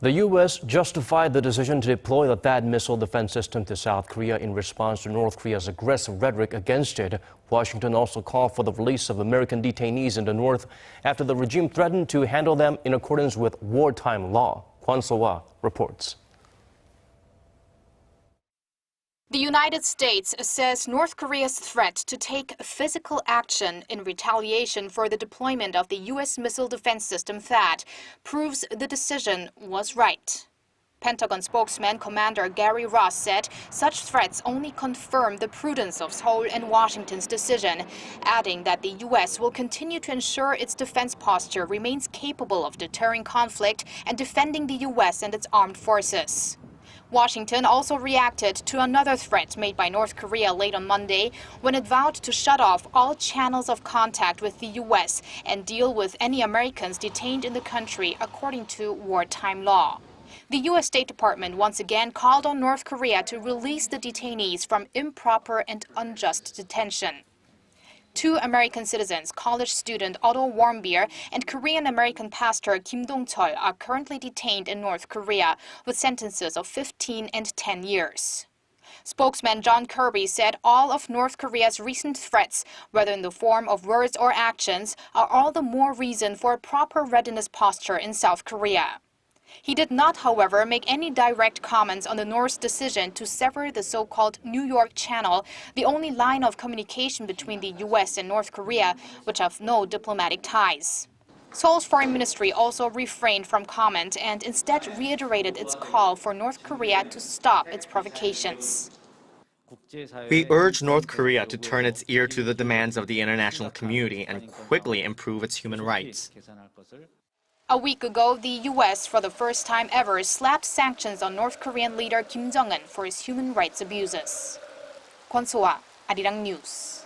The U.S. justified the decision to deploy the THAAD missile defense system to South Korea in response to North Korea's aggressive rhetoric against it. Washington also called for the release of American detainees in the North after the regime threatened to handle them in accordance with wartime law. Kwon Soa reports. The United States says North Korea's threat to take physical action in retaliation for the deployment of the U.S. missile defense system THAAD proves the decision was right. Pentagon spokesman Commander Gary Ross said such threats only confirm the prudence of Seoul and Washington's decision, adding that the U.S. will continue to ensure its defense posture remains capable of deterring conflict and defending the U.S. and its armed forces. Washington also reacted to another threat made by North Korea late on Monday when it vowed to shut off all channels of contact with the U.S. and deal with any Americans detained in the country according to wartime law. The U.S. State Department once again called on North Korea to release the detainees from improper and unjust detention. 2 American citizens, college student Otto Warmbier and Korean-American pastor Kim Dong-chol are currently detained in North Korea with sentences of 15 and 10 years. Spokesman John Kirby said all of North Korea's recent threats, whether in the form of words or actions, are all the more reason for a proper readiness posture in South Korea. He did not, however, make any direct comments on the North's decision to sever the so-called New York Channel, the only line of communication between the U.S. and North Korea, which have no diplomatic ties. Seoul's foreign ministry also refrained from comment and instead reiterated its call for North Korea to stop its provocations. We urge North Korea to turn its ear to the demands of the international community and quickly improve its human rights. A week ago, the U.S. for the first time ever slapped sanctions on North Korean leader Kim Jong-un for his human rights abuses. Kwon Soa, Arirang News.